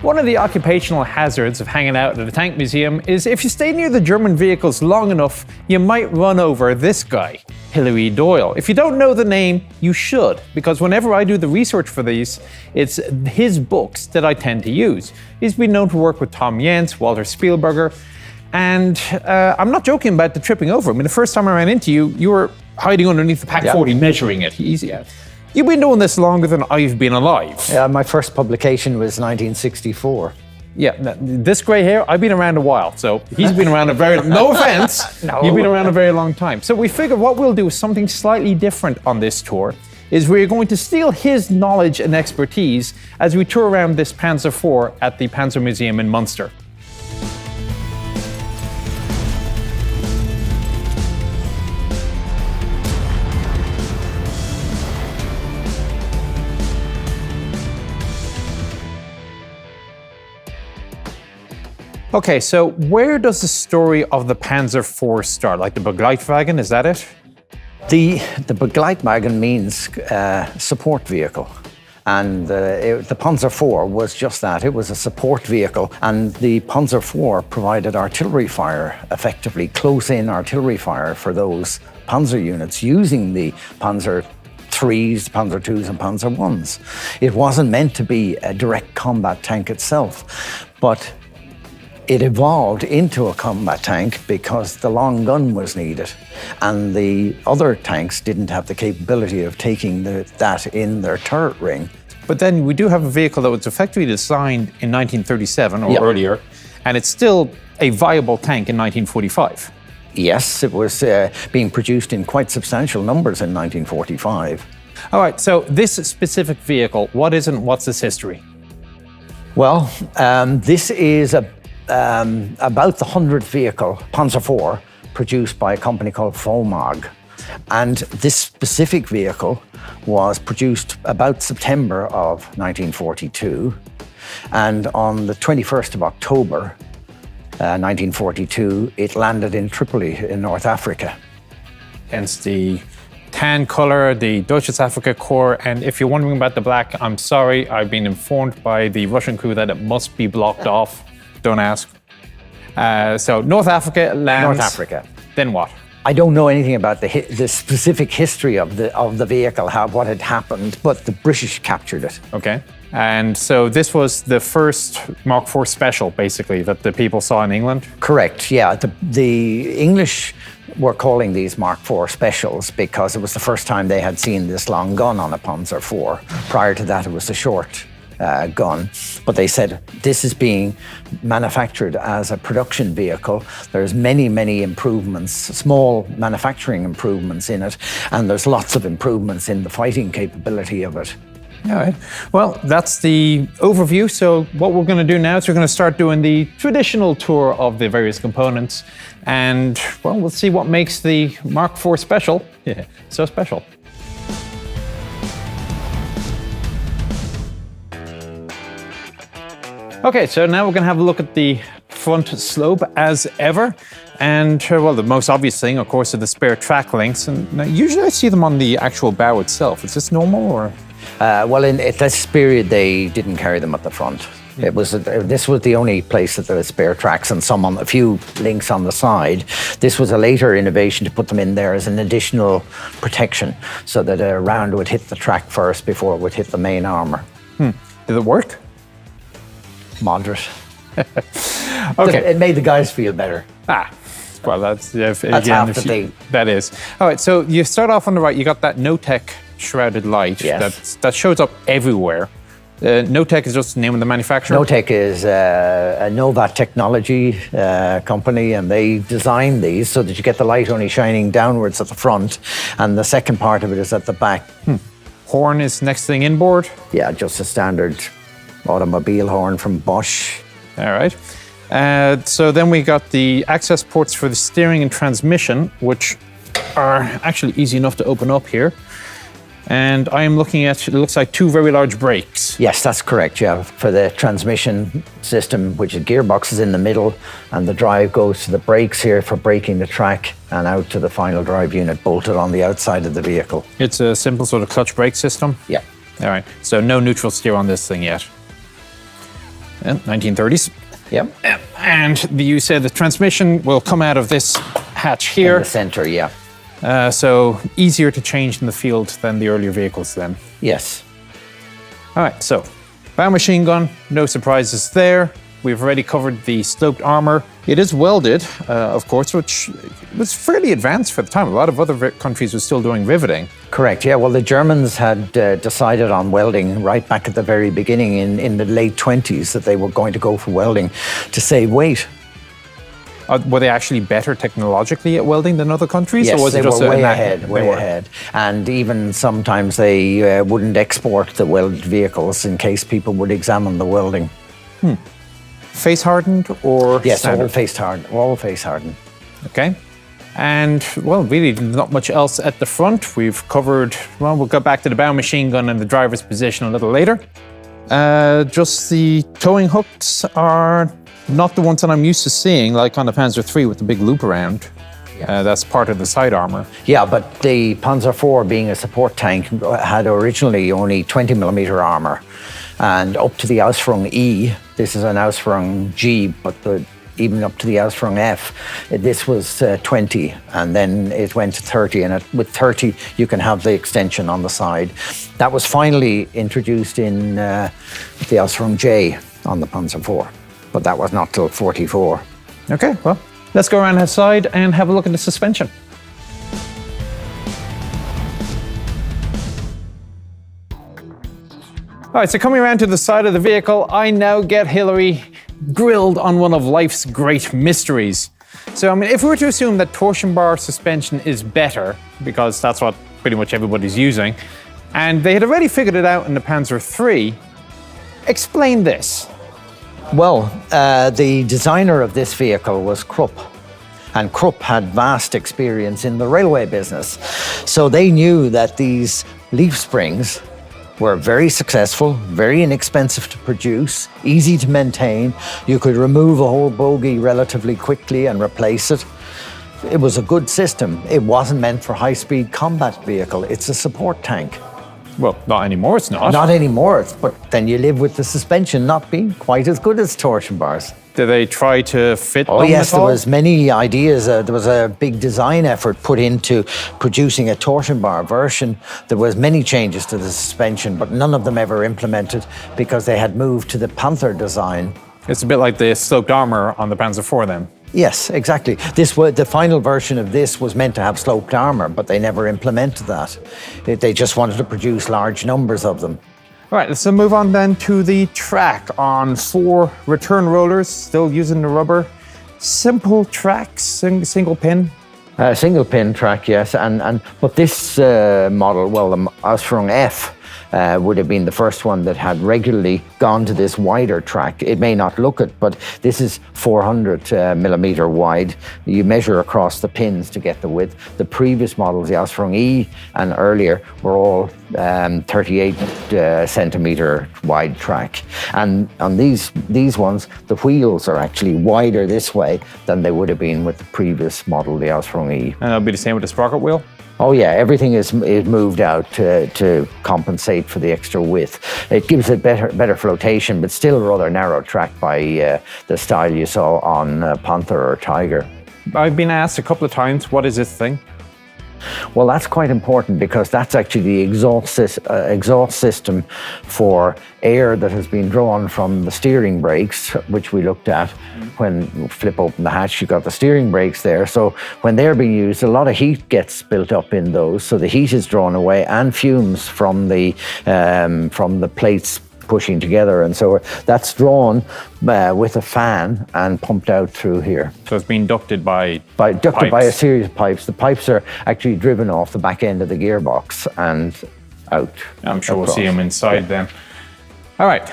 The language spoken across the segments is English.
One of the occupational hazards of hanging out at a tank museum is if you stay near the German vehicles long enough, you might run over this guy, Hilary Doyle. If you don't know the name, you should, because whenever I do the research for these, it's his books that I tend to use. He's been known to work with Tom Jens, Walter Spielberger, and I'm not joking about the tripping over. I mean, the first time I ran into you, you were hiding underneath the Pack 40 measuring it. You've been doing this longer than I've been alive. Yeah, my first publication was 1964. Yeah, this grey hair, I've been around a while, so he's been around a very, no offense, No. You've been around a very long time. So we figured what we'll do is something slightly different on this tour, is we're going to steal his knowledge and expertise as we tour around this Panzer IV at the Panzer Museum in Munster. Okay, so where does the story of the Panzer IV start? Like the Begleitwagen, is that it? The Begleitwagen means support vehicle. And the Panzer IV was just that. It was a support vehicle. And the Panzer IV provided artillery fire, effectively close-in artillery fire for those Panzer units using the Panzer IIIs, Panzer IIs and Panzer Is. It wasn't meant to be a direct combat tank itself, but it evolved into a combat tank because the long gun was needed, and the other tanks didn't have the capability of taking that in their turret ring. But then we do have a vehicle that was effectively designed in 1937 or earlier, and it's still a viable tank in 1945. Yes, it was being produced in quite substantial numbers in 1945. All right, so this specific vehicle, what is and what's its history? Well, this is about the 100th vehicle, Panzer IV, produced by a company called Volmag. And this specific vehicle was produced about September of 1942. And on the 21st of October, 1942, it landed in Tripoli in North Africa. Hence the tan color, the Deutsches Afrika Korps, and if you're wondering about the black, I'm sorry, I've been informed by the Russian crew that it must be blocked off. Don't ask. So North Africa lands. North Africa. Then what? I don't know anything about the specific history of the vehicle, what had happened, but the British captured it. Okay. And so this was the first Mark IV special, basically, that the people saw in England? Correct, yeah. The English were calling these Mark IV specials because it was the first time they had seen this long gun on a Panzer IV. Prior to that, it was a short gun. But they said this is being manufactured as a production vehicle. There's many, many improvements, small manufacturing improvements in it, and there's lots of improvements in the fighting capability of it. All right. Well, that's the overview. So what we're going to do now is we're going to start doing the traditional tour of the various components. And, well, we'll see what makes the Mark IV special so special. Okay, so now we're going to have a look at the front slope as ever. And, well, the most obvious thing, of course, are the spare track links. And now, usually I see them on the actual bow itself. Is this normal, or...? Well, at this period, they didn't carry them at the front. This was the only place that there was spare tracks and a few links on the side. This was a later innovation to put them in there as an additional protection so that a round would hit the track first before it would hit the main armour. Did it work? Moderate. Okay. It made the guys feel better. Well, that's half the thing. That is. All right, so you start off on the right, you got that No-Tech shrouded light that shows up everywhere. No-Tech is just the name of the manufacturer? No-Tech is a Novat technology company, and they designed these so that you get the light only shining downwards at the front, and the second part of it is at the back. Horn is next thing inboard? Yeah, just a standard automobile horn from Bosch. All right. So then we got the access ports for the steering and transmission, which are actually easy enough to open up here. And I am looking at, it looks like two very large brakes. Yes, that's correct, yeah. For the transmission system, which is gearboxes in the middle, and the drive goes to the brakes here for braking the track and out to the final drive unit bolted on the outside of the vehicle. It's a simple sort of clutch brake system? Yeah. All right, so no neutral steer on this thing yet. 1930s. Yep. And you said the transmission will come out of this hatch here. In the center, yeah. So easier to change in the field than the earlier vehicles then. Yes. All right, so bow machine gun, no surprises there. We've already covered the sloped armor. It is welded, of course, which was fairly advanced for the time. A lot of other countries were still doing riveting. Correct, yeah. Well, the Germans had decided on welding right back at the very beginning in the late 20s that they were going to go for welding to save weight. Were they actually better technologically at welding than other countries? Yes, or was they it just were way way ahead. And even sometimes they wouldn't export the welded vehicles in case people would examine the welding. Face hardened or yes, standard? all face hardened. Okay. And, well, really not much else at the front. We've covered, well, we'll go back to the bow machine gun and the driver's position a little later. Just the towing hooks are not the ones that I'm used to seeing, like on the Panzer III with the big loop around. That's part of the side armor. Yeah, but the Panzer IV, being a support tank, had originally only 20 millimeter armor. And up to the Ausführung E, this is an Ausführung G, but even up to the Ausführung F, this was 20, and then it went to 30, and with 30 you can have the extension on the side. That was finally introduced in the Ausführung J on the Panzer IV, but that was not till 44. Okay, well, let's go around outside and have a look at the suspension. All right, so coming around to the side of the vehicle, I now get Hillary grilled on one of life's great mysteries. So, I mean, if we were to assume that torsion bar suspension is better, because that's what pretty much everybody's using, and they had already figured it out in the Panzer III, explain this. Well, the designer of this vehicle was Krupp, and Krupp had vast experience in the railway business. So they knew that these leaf springs were very successful, very inexpensive to produce, easy to maintain. You could remove a whole bogie relatively quickly and replace it. It was a good system. It wasn't meant for high-speed combat vehicle. It's a support tank. Well, not anymore, it's not. Not anymore, but then you live with the suspension not being quite as good as torsion bars. Did they try to fit them yes, at all? there was many ideas. There was a big design effort put into producing a torsion bar version. There was many changes to the suspension, but none of them ever implemented because they had moved to the Panzer design. It's a bit like the sloped armor on the Panzer IV then. Yes, exactly. The final version of this was meant to have sloped armor, but they never implemented that. They just wanted to produce large numbers of them. All right, let's move on then to the track on 4 return rollers, still using the rubber. Simple tracks, single pin. Single pin track, yes. But this model, well, the Ausführung F, would have been the first one that had regularly gone to this wider track. It may not look it, but this is 400 millimeter wide. You measure across the pins to get the width. The previous models, the Ausführung E and earlier, were all 38 centimeter wide track. And on these ones, the wheels are actually wider this way than they would have been with the previous model, the Ausführung E. And it'll be the same with the sprocket wheel? Oh yeah, everything is moved out to compensate for the extra width. It gives it better flotation, but still a rather narrow track by the style you saw on Panther or Tiger. I've been asked a couple of times, what is this thing? Well, that's quite important because that's actually the exhaust system for air that has been drawn from the steering brakes, which we looked at. When you flip open the hatch, you've got the steering brakes there. So when they're being used, a lot of heat gets built up in those. So the heat is drawn away and fumes from the plates pushing together, and so that's drawn with a fan and pumped out through here. So it's being ducted by a series of pipes. The pipes are actually driven off the back end of the gearbox and out. I'm sure we'll see them inside then. All right.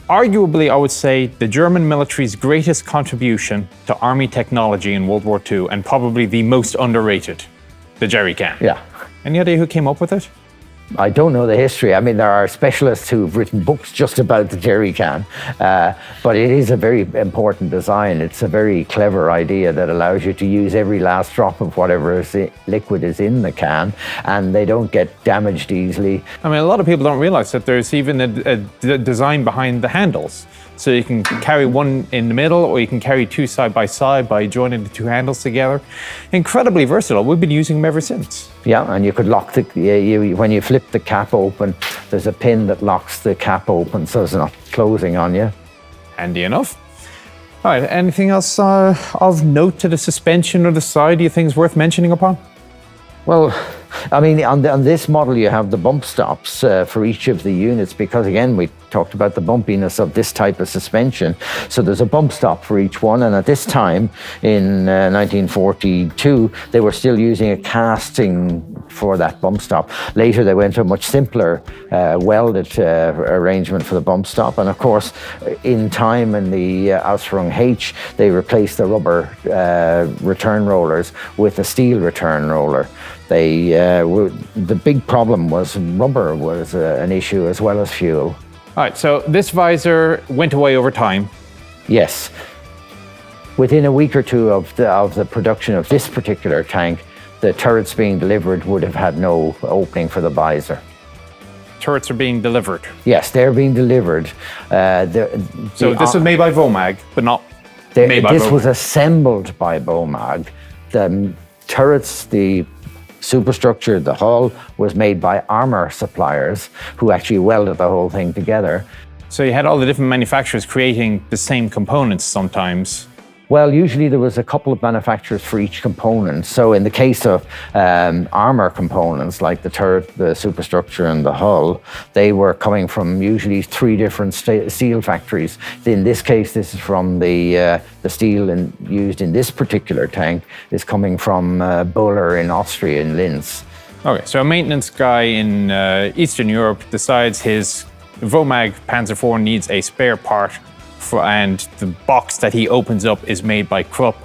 Arguably, I would say the German military's greatest contribution to army technology in World War II, and probably the most underrated, the jerry can. Yeah. Any idea who came up with it? I don't know the history. I mean, there are specialists who've written books just about the jerry can, but it is a very important design. It's a very clever idea that allows you to use every last drop of whatever liquid is in the can, and they don't get damaged easily. I mean, a lot of people don't realize that there's even a design behind the handles. So you can carry one in the middle, or you can carry two side by joining the two handles together. Incredibly versatile. We've been using them ever since. Yeah, and you could lock when you flip the cap open, there's a pin that locks the cap open so it's not closing on you. Handy enough. All right, anything else of note to the suspension or the side you think is worth mentioning upon? Well, I mean, on this model, you have the bump stops for each of the units because, again, we talked about the bumpiness of this type of suspension. So there's a bump stop for each one. And at this time, in 1942, they were still using a casting for that bump stop. Later, they went to a much simpler welded arrangement for the bump stop. And of course, in time, in the Ausführung H, they replaced the rubber return rollers with a steel return roller. The big problem was rubber was an issue as well as fuel. All right, so this visor went away over time. Yes. Within a week or two of the production of this particular tank, the turrets being delivered would have had no opening for the visor. Turrets are being delivered. Yes, they're being delivered. So this was made by Vomag, but not made by This Vomag. was assembled by Vomag. The turrets, the superstructure, the hull was made by armor suppliers who actually welded the whole thing together. So you had all the different manufacturers creating the same components sometimes. Well, usually there was a couple of manufacturers for each component. So in the case of armor components like the turret, the superstructure and the hull, they were coming from usually three different steel factories. In this case, this is from the steel used in this particular tank is coming from Buller in Austria, in Linz. Okay, so a maintenance guy in Eastern Europe decides his Vomag Panzer IV needs a spare part, and the box that he opens up is made by Krupp.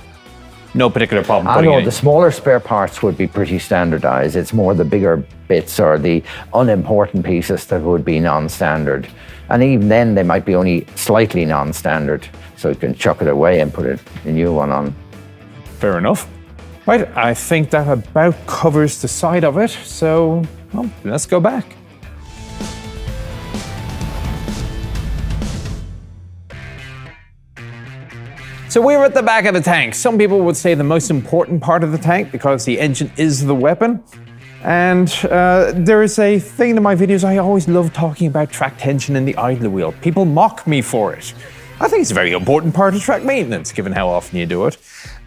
No particular problem I putting know it in. the smaller spare parts would be pretty standardized. It's more the bigger bits or the unimportant pieces that would be non-standard. And even then, they might be only slightly non-standard. So you can chuck it away and put a new one on. Fair enough. Right, I think that about covers the side of it. So, well, let's go back. So we're at the back of the tank. Some people would say the most important part of the tank because the engine is the weapon. And there is a thing in my videos, I always love talking about track tension and the idler wheel. People mock me for it. I think it's a very important part of track maintenance, given how often you do it.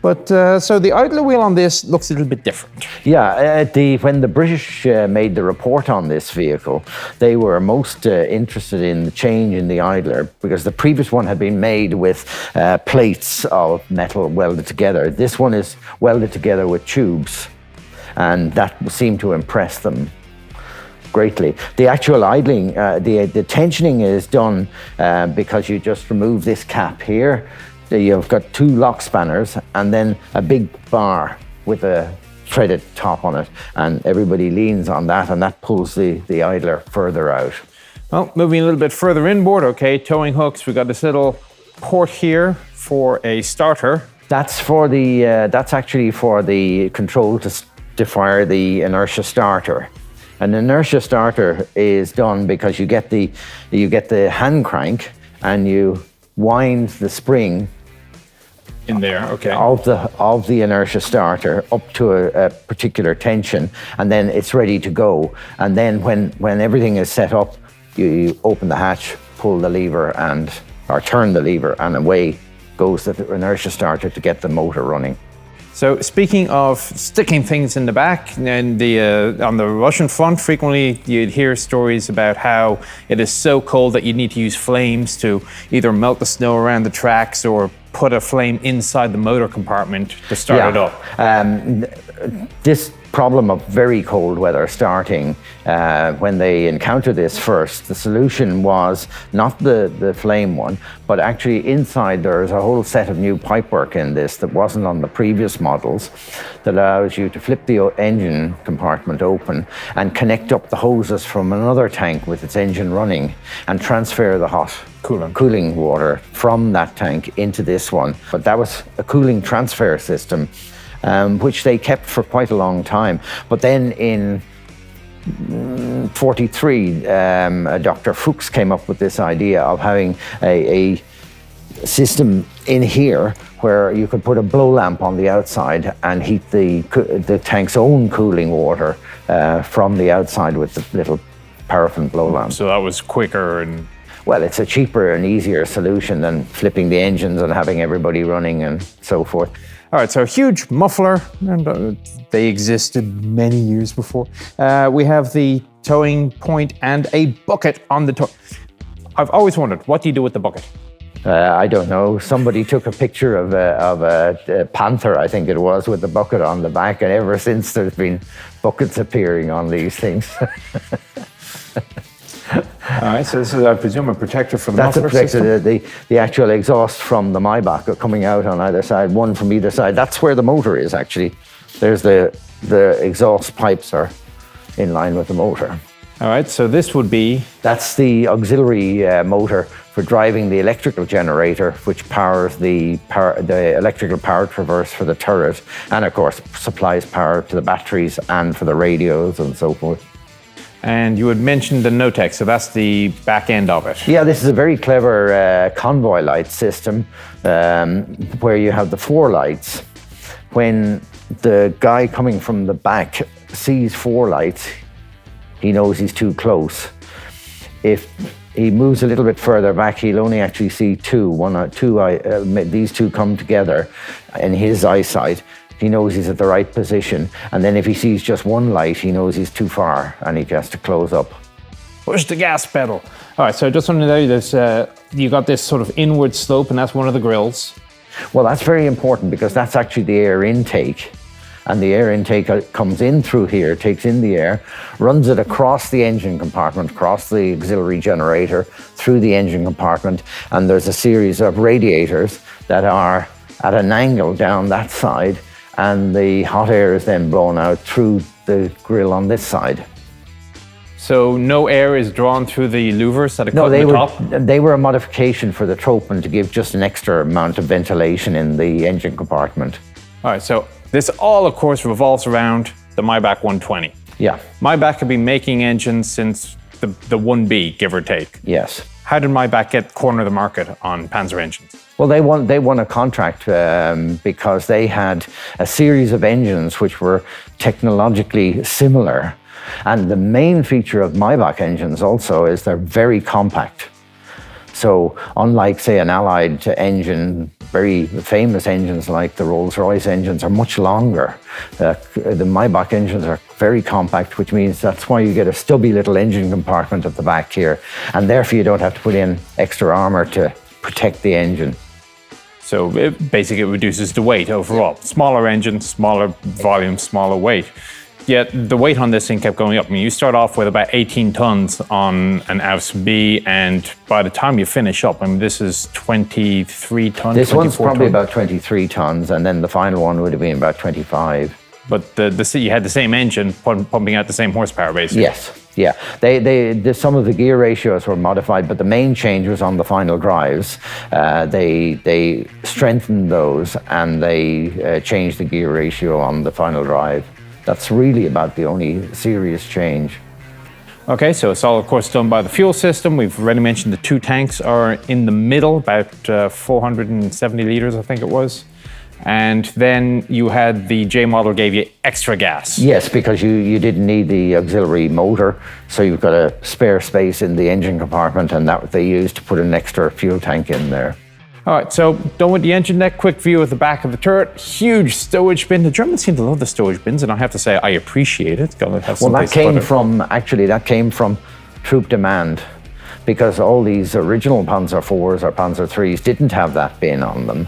But so the idler wheel on this looks a little bit different. Yeah, when the British made the report on this vehicle, they were most interested in the change in the idler because the previous one had been made with plates of metal welded together. This one is welded together with tubes, and that seemed to impress them greatly. The actual idling, the tensioning is done because you just remove this cap here. You've got two lock spanners and then a big bar with a threaded top on it, and everybody leans on that, and that pulls the idler further out. Well, moving a little bit further inboard, okay, towing hooks. We've got this little port here for a starter. That's for that's actually for the control to fire the inertia starter. An inertia starter is done because you get the hand crank and you wind the spring In there, okay. of the inertia starter up to a particular tension, and then it's ready to go. And then when everything is set up, you open the hatch, pull the lever or turn the lever, and away goes the inertia starter to get the motor running. So speaking of sticking things in the back, and on the Russian front, frequently you'd hear stories about how it is so cold that you need to use flames to either melt the snow around the tracks or put a flame inside the motor compartment to start it up. This problem of very cold weather starting, when they encountered this first, the solution was not the flame one, but actually inside there's a whole set of new pipework in this that wasn't on the previous models that allows you to flip the engine compartment open and connect up the hoses from another tank with its engine running and transfer the hot cooling water from that tank into this one. But that was a cooling transfer system, which they kept for quite a long time. But then in 43, Dr. Fuchs came up with this idea of having a system in here where you could put a blow lamp on the outside and heat the tank's own cooling water from the outside with the little paraffin blow lamp. So that was quicker and... Well, it's a cheaper and easier solution than flipping the engines and having everybody running and so forth. All right, so a huge muffler, and they existed many years before. We have the towing point and a bucket on the tow. I've always wondered, what do you do with the bucket? I don't know. Somebody took a picture of a Panzer, I think it was, with the bucket on the back, and ever since there's been buckets appearing on these things. All right, so this is, I presume, a protector from the That's a muffler protector, system? the actual exhaust from the Maybach are coming out on either side, one from either side. That's where the motor is, actually. There's the exhaust pipes are in line with the motor. All right, so this would be... That's the auxiliary motor for driving the electrical generator, which powers the electrical power traverse for the turret, and of course supplies power to the batteries and for the radios and so forth. And you had mentioned the Notec, so that's the back end of it. Yeah, this is a very clever convoy light system where you have the 4 lights. When the guy coming from the back sees 4 lights, he knows he's too close. If he moves a little bit further back, he'll only actually see 2. These 2 come together in his eyesight. He knows he's at the right position. And then if he sees just 1 light, he knows he's too far and he has to close up. Push the gas pedal. All right, so just want to know, you got this sort of inward slope, and that's one of the grills. Well, that's very important because that's actually the air intake. And the air intake comes in through here, takes in the air, runs it across the engine compartment, across the auxiliary generator, through the engine compartment. And there's a series of radiators that are at an angle down that side. And the hot air is then blown out through the grill on this side. So no air is drawn through the louvers that are cut in the top? They were a modification for the Tropen to give just an extra amount of ventilation in the engine compartment. All right, so this all, of course, revolves around the Maybach 120. Yeah. Maybach have been making engines since the 1B, give or take. Yes. How did Maybach get corner of the market on Panzer engines? Well, they won a contract because they had a series of engines which were technologically similar. And the main feature of Maybach engines also is they're very compact. So unlike, say, an Allied engine, very famous engines like the Rolls-Royce engines are much longer. The Maybach engines are very compact, which means that's why you get a stubby little engine compartment at the back here. And therefore you don't have to put in extra armor to protect the engine. So basically it reduces the weight overall. Smaller engine, smaller volume, smaller weight. Yet the weight on this thing kept going up. I mean, you start off with about 18 tons on an Aus B, and by the time you finish up, I mean, this is 23 tons. This one's probably about 23 tons, and then the final one would have been about 25. But you had the same engine pumping out the same horsepower, basically. Yes, yeah. Some of the gear ratios were modified, but the main change was on the final drives. They strengthened those, and they changed the gear ratio on the final drive. That's really about the only serious change. Okay, so it's all, of course, done by the fuel system. We've already mentioned the 2 tanks are in the middle, about 470 litres, I think it was. And then you had the J model gave you extra gas. Yes, because you didn't need the auxiliary motor, so you've got a spare space in the engine compartment, and that they used to put an extra fuel tank in there. All right, so done with the engine deck, quick view of the back of the turret, huge stowage bin. The Germans seem to love the stowage bins, and I have to say I appreciate it. Well, that came from troop demand, because all these original Panzer IVs or Panzer IIIs didn't have that bin on them.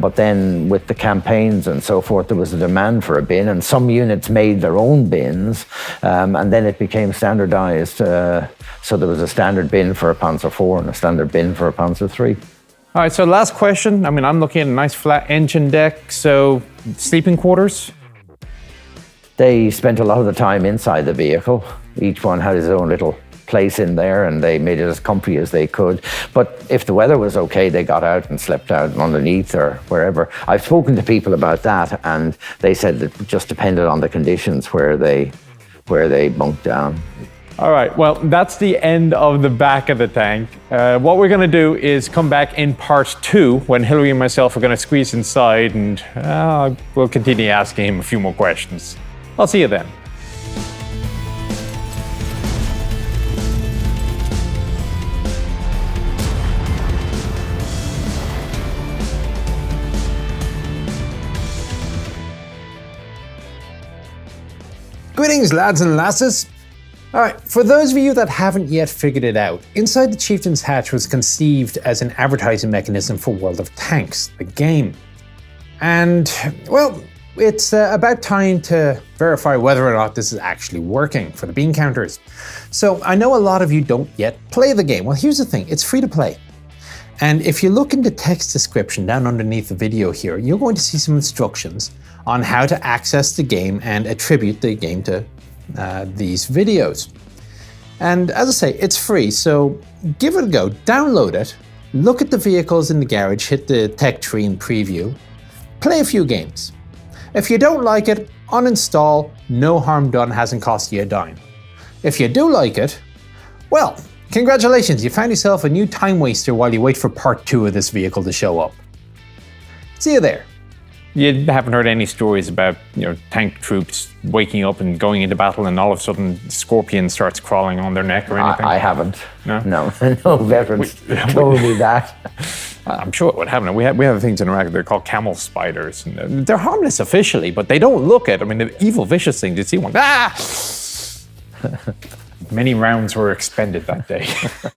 But then with the campaigns and so forth, there was a demand for a bin, and some units made their own bins, and then it became standardized. So there was a standard bin for a Panzer IV and a standard bin for a Panzer III. All right, so last question. I mean, I'm looking at a nice flat engine deck, so sleeping quarters? They spent a lot of the time inside the vehicle. Each one had his own little place in there, and they made it as comfy as they could. But if the weather was okay, they got out and slept out underneath or wherever. I've spoken to people about that, and they said it just depended on the conditions where they bunked down. All right, well, that's the end of the back of the tank. What we're going to do is come back in part 2 when Hillary and myself are going to squeeze inside and we'll continue asking him a few more questions. I'll see you then. Greetings, lads and lasses. All right, for those of you that haven't yet figured it out, Inside the Chieftain's Hatch was conceived as an advertising mechanism for World of Tanks, the game. And, well, it's about time to verify whether or not this is actually working for the bean counters. So I know a lot of you don't yet play the game. Well, here's the thing, it's free to play. And if you look in the text description down underneath the video here, you're going to see some instructions on how to access the game and attribute the game to these videos. And as I say, it's free, so give it a go, download it, look at the vehicles in the garage, hit the tech tree and preview, play a few games. If you don't like it, uninstall, no harm done, hasn't cost you a dime. If you do like it, well, congratulations, you found yourself a new time waster while you wait for part 2 of this vehicle to show up. See you there. You haven't heard any stories about, tank troops waking up and going into battle and all of a sudden Scorpion starts crawling on their neck or anything? I haven't. No? No veterans told me that. I'm sure it would happen. We have things in Iraq, they're called camel spiders. And they're harmless officially, but they don't look at, the evil, vicious things. You see one, Many rounds were expended that day.